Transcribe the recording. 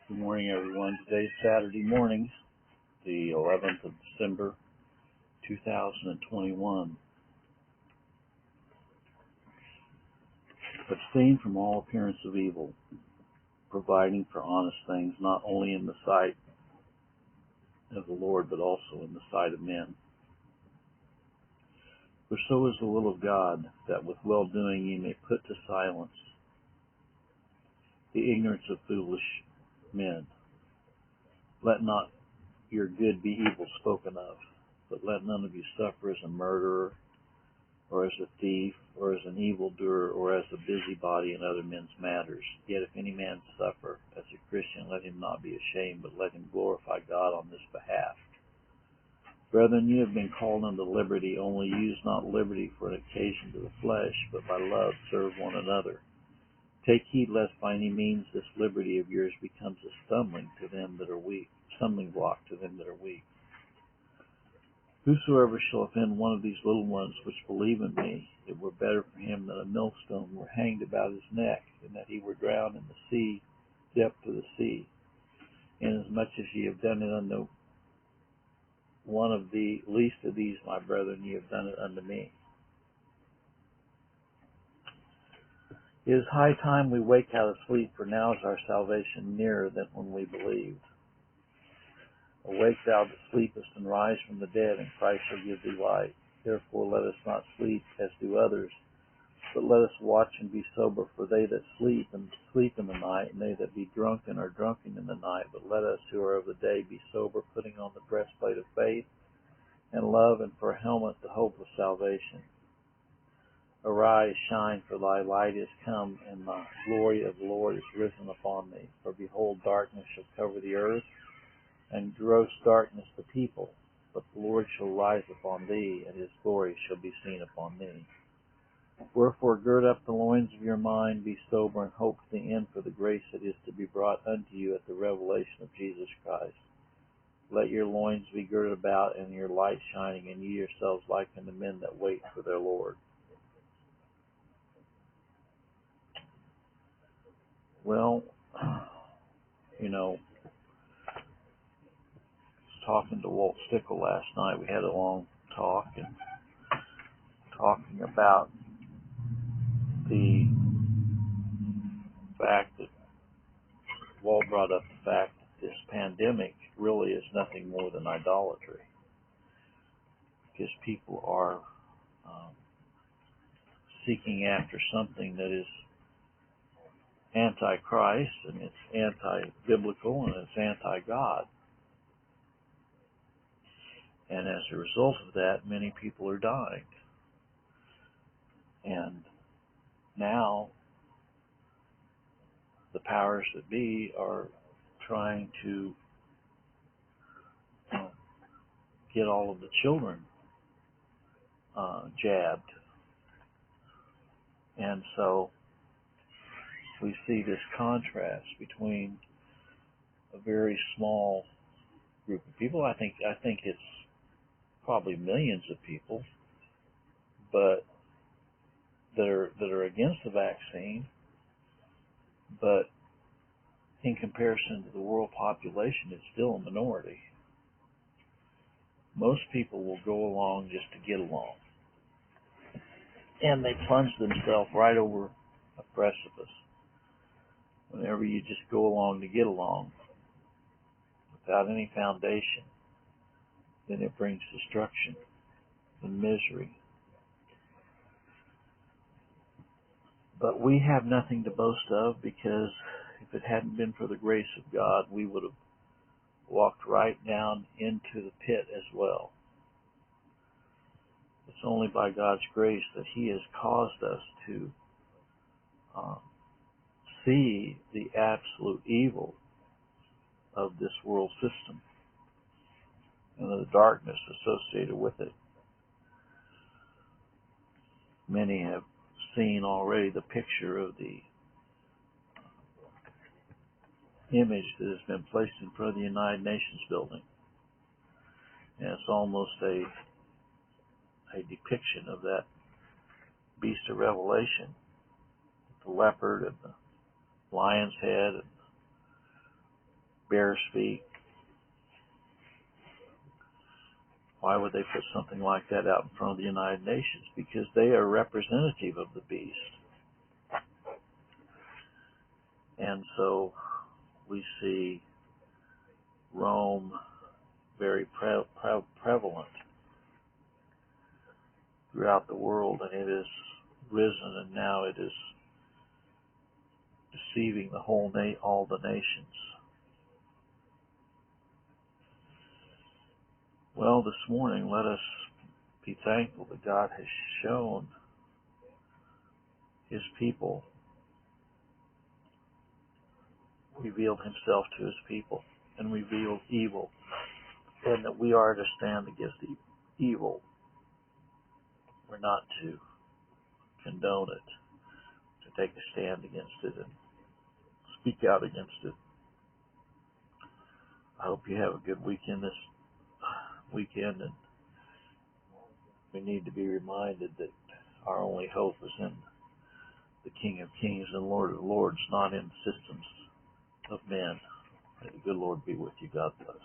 Good morning, everyone. Today's Saturday morning, the 11th of December, 2021. Abstain from all appearance of evil, providing for honest things, not only in the sight of the Lord, but also in the sight of men. For so is the will of God, that with well-doing ye may put to silence the ignorance of foolish men. Let not your good be evil spoken of, but let none of you suffer as a murderer, or as a thief, or as an evildoer, or as a busybody in other men's matters. Yet if any man suffer as a Christian, let him not be ashamed, but let him glorify God on this behalf. Brethren, you have been called unto liberty, only use not liberty for an occasion to the flesh, but by love serve one another. Take heed lest by any means this liberty of yours becomes a stumbling block to them that are weak. Whosoever shall offend one of these little ones which believe in me, it were better for him that a millstone were hanged about his neck, and that he were drowned in the depth of the sea. Inasmuch as ye have done it unto one of the least of these, my brethren, ye have done it unto me. It is high time we wake out of sleep, for now is our salvation nearer than when we believed. Awake thou that sleepest, and rise from the dead, and Christ shall give thee light. Therefore let us not sleep as do others, but let us watch and be sober. For they that sleep in the night, and they that be drunken are drunken in the night. But let us who are of the day be sober, putting on the breastplate of faith and love, and for a helmet the hope of salvation. Arise, shine, for thy light is come, and the glory of the Lord is risen upon thee. For behold, darkness shall cover the earth, and gross darkness the people. But the Lord shall rise upon thee, and his glory shall be seen upon thee. Wherefore gird up the loins of your mind, be sober, and hope to the end for the grace that is to be brought unto you at the revelation of Jesus Christ. Let your loins be girded about, and your light shining, and ye yourselves like unto men that wait for their Lord. Well, talking to Walt Stickle last night. We had a long talk, and talking about the fact that Walt brought up the fact that this pandemic really is nothing more than idolatry, because people are seeking after something that is anti-Christ, and it's anti-biblical, and it's anti-God. And as a result of that, many people are dying. And now the powers that be are trying to get all of the children jabbed. And so we see this contrast between a very small group of people. I think it's probably millions of people, but that are against the vaccine. But in comparison to the world population, it's still a minority. Most people will go along just to get along, and they plunge themselves right over a precipice. Whenever you just go along to get along without any foundation, then it brings destruction and misery. But we have nothing to boast of, because if it hadn't been for the grace of God, we would have walked right down into the pit as well. It's only by God's grace that he has caused us to see the absolute evil of this world system and the darkness associated with it. Many have seen already the picture of the image that has been placed in front of the United Nations building. And it's almost a depiction of that beast of Revelation, the leopard and the lion's head, and bear's feet. Why would they put something like that out in front of the United Nations? Because they are representative of the beast. And so we see Rome very prevalent throughout the world, and it is risen, and now it is deceiving the all the nations. Well, this morning, let us be thankful that God has shown His people, revealed Himself to His people, and revealed evil, and that we are to stand against evil. We're not to condone it, to take a stand against it and speak out against it. I hope you have a good weekend this weekend, and we need to be reminded that our only hope is in the King of Kings and Lord of Lords, not in systems of men. May the good Lord be with you. God bless.